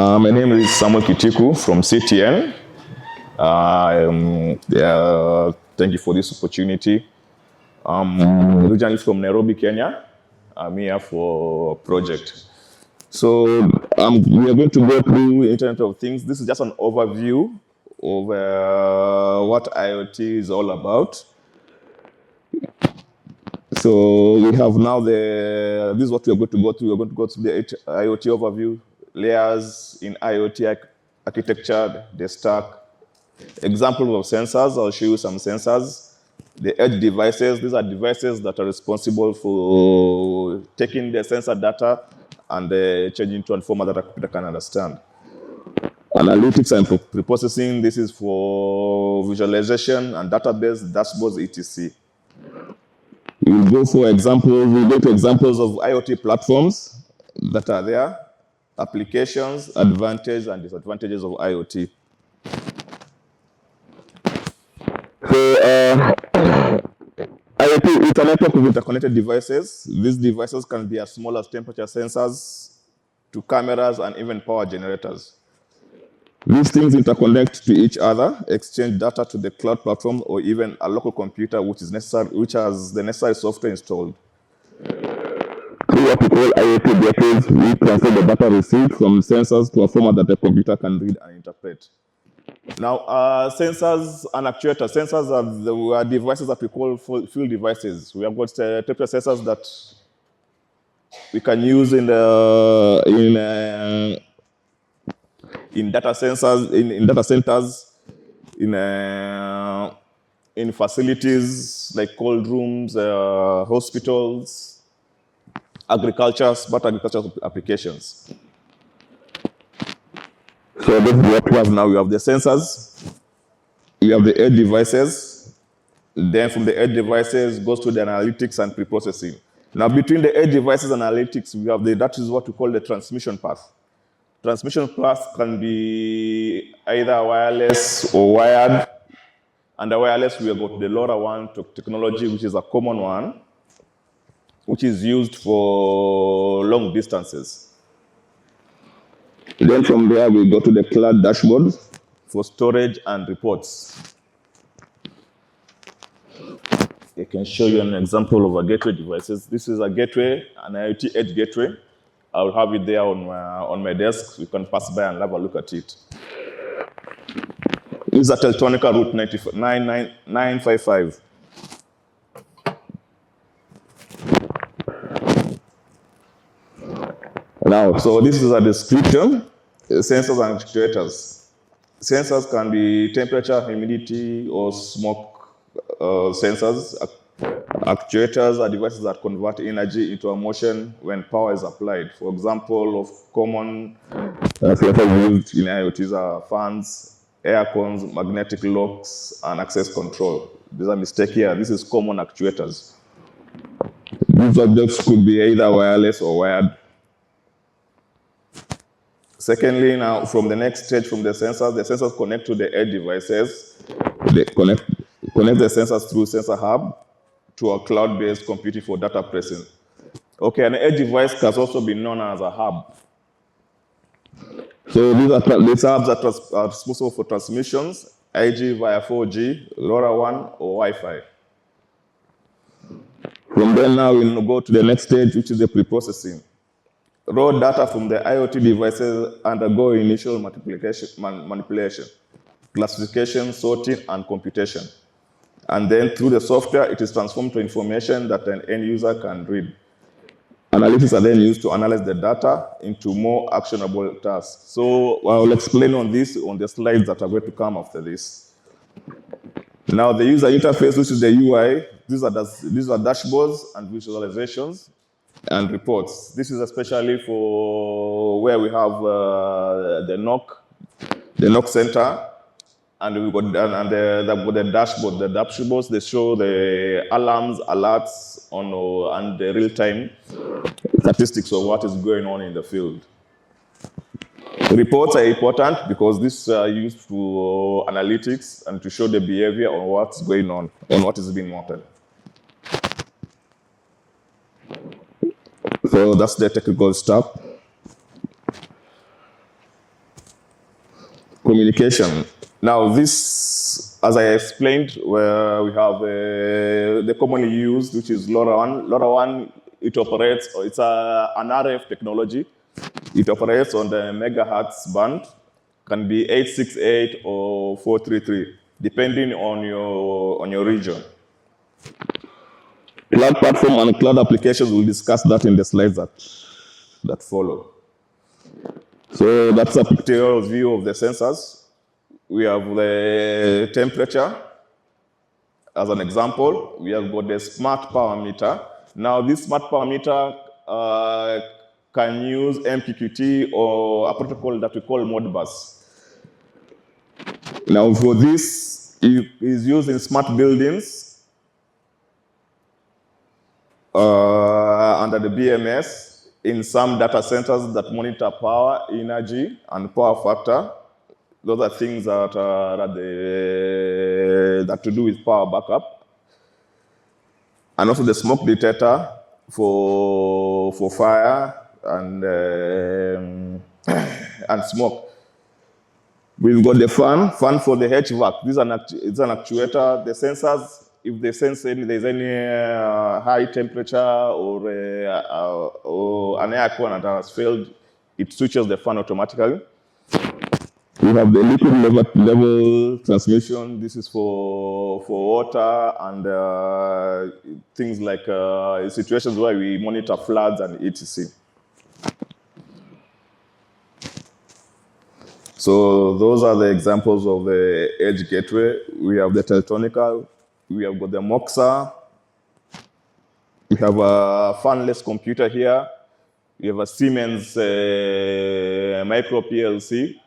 My name is Samuel Kitiku from CTN. Thank you for this opportunity. I'm originally from Nairobi, Kenya. I'm here for a project. So we are going to go through Internet of Things. This is just an overview of what IoT is all about. So we have now this is what we are going to go through. We're going to go through the IoT overview, layers in IoT architecture, the stack, examples of sensors. I'll show you some sensors. The edge devices, these are devices that are responsible for taking the sensor data and changing to a format that a computer can understand. Analytics and preprocessing, this is for visualization and database, dashboards, etc. We'll go to examples of IoT platforms that are there, applications, advantages and disadvantages of IoT. So, IoT is a network of interconnected devices. These devices can be as small as temperature sensors to cameras and even power generators. These things interconnect to each other, exchange data to the cloud platform or even a local computer which has the necessary software installed. Through what we call IoT gateways, we transfer the data received from sensors to a format that the computer can read and interpret. Now, sensors and actuators. Sensors are devices that we call field devices. We have got temperature sensors that we can use in data centers, in facilities like cold rooms, hospitals, smart agricultural applications. So this is what we have now. We have the sensors, we have the edge devices, then from the edge devices goes to the analytics and preprocessing. Now between the edge devices and analytics, we have that is what we call the transmission path. Transmission path can be either wireless or wired. Under wireless, we have got the LoRaWAN technology, which is a common one, which is used for long distances. Then from there, we go to the cloud dashboard for storage and reports. I can show you an example of a gateway devices. This is a gateway, an IoT edge gateway. I'll have it there on my desk. You can pass by and have a look at it. This is a Teltonica route 955. Now, so this is a description. Sensors and actuators. Sensors can be temperature, humidity, or smoke sensors. Actuators are devices that convert energy into a motion when power is applied. For example, of common sensors used in IoTs are fans, air cons, magnetic locks, and access control. There's a mistake here. This is common actuators. These objects could be either wireless or wired. Secondly, now from the next stage from the sensors connect to the edge devices. They connect the sensors through sensor hub to a cloud-based computing for data processing. Okay, an edge device can also be known as a hub. So these hubs are responsible for transmissions, IG via 4G, LoRaWAN, or Wi-Fi. From there now we'll go to the next stage, which is the preprocessing. Raw data from the IoT devices undergo initial manipulation, classification, sorting, and computation. And then through the software, it is transformed to information that an end user can read. Analytics are then used to analyze the data into more actionable tasks. So I'll explain on this on the slides that are going to come after this. Now the user interface, which is the UI, these are dashboards and visualizations and reports. This is especially for where we have the NOC center, and we've got the dashboard. The dashboards, they show the alarms, alerts and the real-time statistics of what is going on in the field. Reports are important because these are used for analytics and to show the behavior on what's going on what is being monitored. So that's the technical stuff. Communication. Now this, as I explained, where we have the commonly used, which is LoRaWAN. LoRaWAN, it operates, it's an RF technology. It operates on the megahertz band, can be 868 or 433, depending on your region. Cloud platform and cloud applications, we'll discuss that in the slides that follow. So that's a pictorial view of the sensors. We have the temperature as an example. We have got the smart power meter. Now this smart power meter can use MQTT or a protocol that we call Modbus. Now for this, it is used in smart buildings under the BMS, in some data centers that monitor power, energy, and power factor. Those are things that to do with power backup. And also the smoke detector for fire and smoke. We've got the fan for the HVAC. This is an actuator. The sensors, if they sense there's any high temperature or an air current that has failed, it switches the fan automatically. We have the liquid level transmission. This is for water and things like situations where we monitor floods and etc. So those are the examples of the edge gateway. We have the Teltonica. We have got the Moxa. We have a fanless computer here. We have a Siemens micro PLC.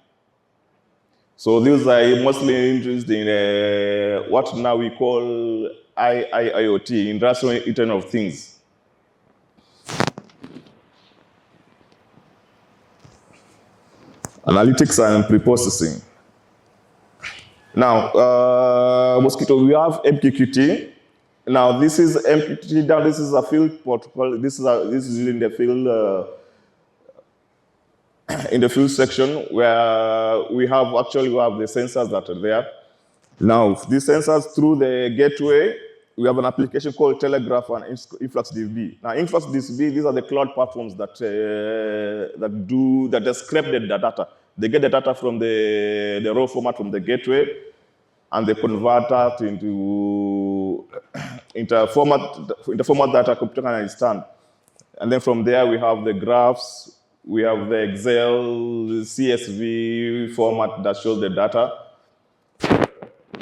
So these are mostly interested in what now we call IIoT, Industrial Internet of Things. Analytics and pre-processing. Now, Mosquito, we have MQTT. Now, this is MQTT. Now, this is a field protocol. This is in the field section where we have the sensors that are there. Now, these sensors through the gateway, we have an application called Telegraph and InfluxDB. Now, InfluxDB, these are the cloud platforms that scrape the data. They get the data from the raw format from the gateway, and they convert that into format that a computer can understand. And then from there, we have the graphs, we have the Excel, CSV format that shows the data.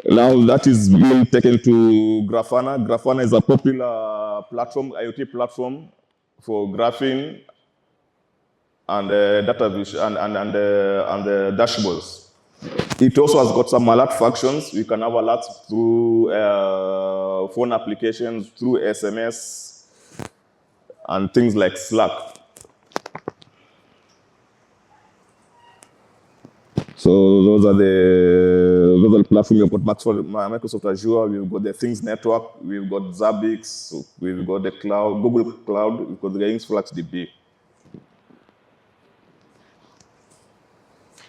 Now that is being taken to Grafana. Grafana is a popular platform, IoT platform for graphing and data vision and the dashboards. It also has got some alert functions. We can have alerts through phone applications, through SMS, and things like Slack. So those are the platforms. We've got Microsoft Azure, we've got the Things Network, we've got Zabbix, we've got the cloud, Google Cloud, we've got the InfluxDB.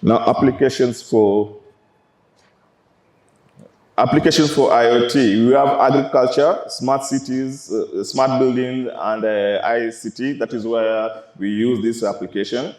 Now applications for IoT. We have agriculture, smart cities, smart buildings, and ICT. That is where we use this application.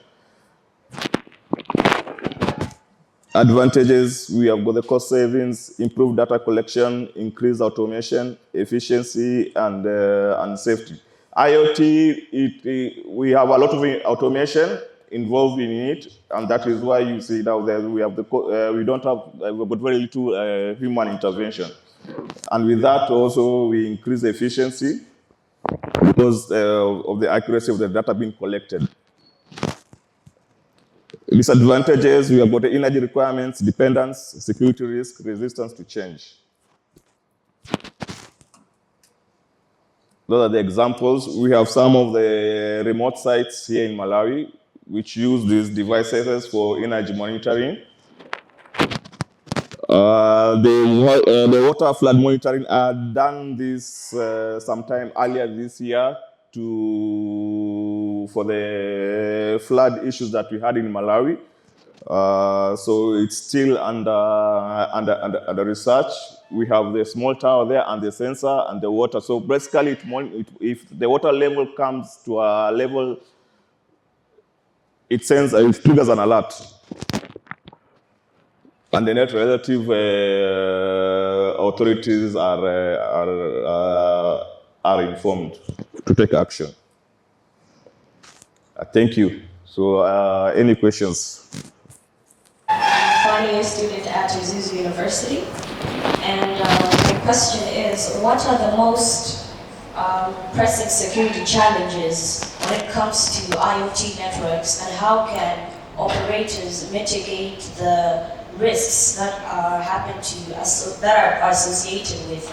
Advantages, we have got the cost savings, improved data collection, increased automation, efficiency, and safety. IoT, we have a lot of automation involved in it, and that is why you see now that we have we've got very little human intervention. And with that also, we increase efficiency because of the accuracy of the data being collected. Disadvantages, we have got the energy requirements, dependence, security risk, resistance to change. Those are the examples. We have some of the remote sites here in Malawi which use these devices for energy monitoring. The water flood monitoring, done this sometime earlier this year for the flood issues that we had in Malawi. So it's still under research. We have the small tower there and the sensor and the water. So basically, if the water level comes to a level, it triggers an alert. And the net relative authorities are informed to take action. Thank you. So, any questions? Finally, a student at Zuzu University, and my question is, what are the most pressing security challenges when it comes to IoT networks, and how can operators mitigate the risks that are associated with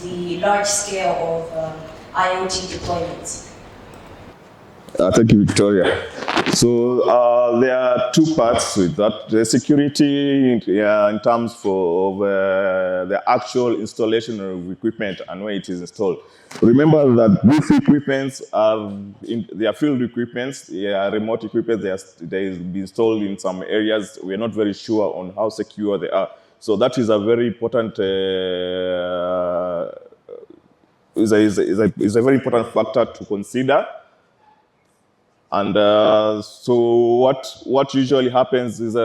the large scale of IoT deployments? Thank you, Victoria. So there are two parts with that. The security in terms of the actual installation of equipment and where it is installed. Remember that these equipments they are field equipments, they are remote equipment, they be installed in some areas. We are not very sure on how secure they are. So that is a very important is a very important factor to consider. And so what usually happens is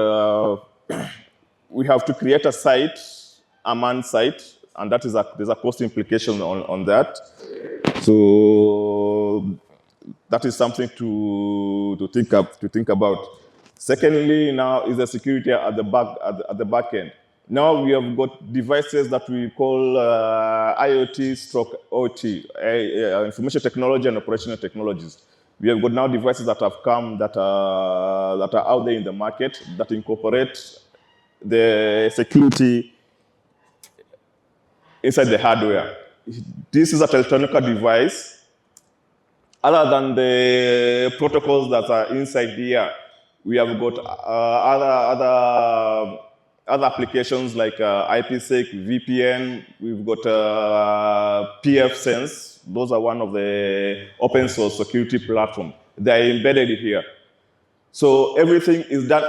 we have to create a site, a manned site, and there's a cost implication on that. So that is something to think about. Secondly, now is the security at the back end. Now we have got devices that we call IoT/OT, information technology and operational technologies. We have got now devices that have come that are out there in the market that incorporate the security inside the hardware. This is a Teltonica device. Other than the protocols that are inside here, we have got other applications like IPsec, VPN. We've got PFSense. Those are one of the open source security platforms. They are embedded here. So everything is done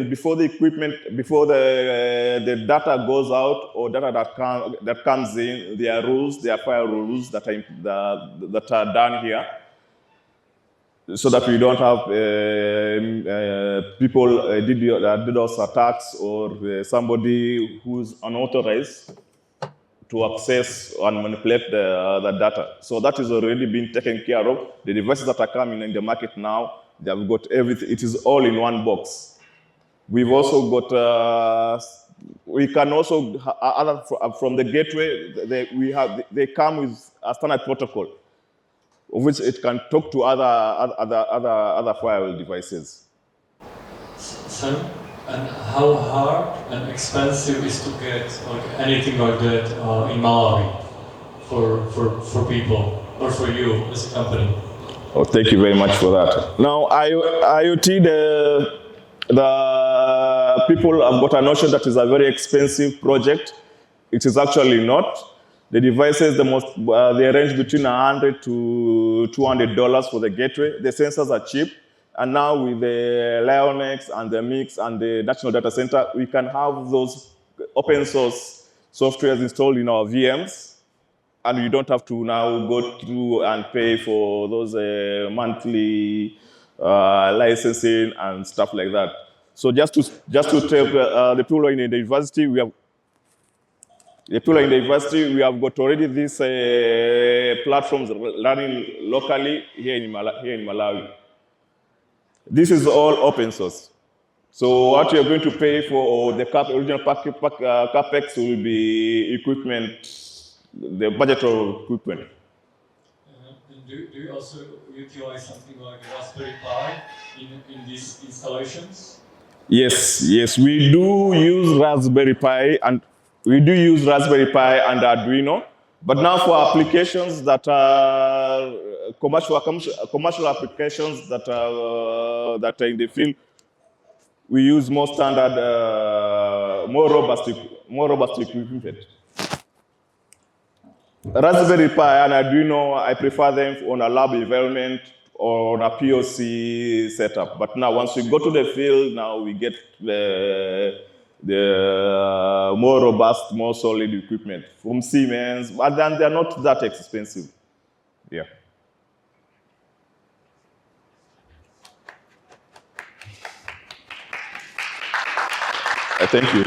before the equipment, before the data goes out or data that comes in. There are rules, there are fire rules that are done here, so that we don't have people DDoS attacks or somebody who's unauthorized to access and manipulate the data. So that is already been taken care of. The devices that are coming in the market now, they have got everything. It is all in one box. We've also got, we can also, from the gateway, they come with a standard protocol, of which it can talk to other firewall devices. Sam, and how hard and expensive is to get anything like that in Malawi for people or for you as a company? Oh, thank you very much for that. Now, IoT, the people have got a notion that is a very expensive project. It is actually not. The devices, they range between $100 to $200 for the gateway. The sensors are cheap. And now with the Lionex and the Mix and the National Data Center, we can have those open source softwares installed in our VMs. And you don't have to now go through and pay for those monthly licensing and stuff like that. So just to take the people in the university, we have got already these platforms running locally here in Malawi. This is all open source. So what you're going to pay for the original capex will be equipment. The budget of equipment. Do you also utilize something like a Raspberry Pi in these installations? Yes, we do use Raspberry Pi and Arduino. But now for applications that are commercial applications that are in the field, we use more standard, more robust equipment. Raspberry Pi and Arduino, I prefer them on a lab environment on a POC setup. But now, once we go to the field, now we get the more robust, more solid equipment from Siemens, but then they're not that expensive. Yeah. Thank you.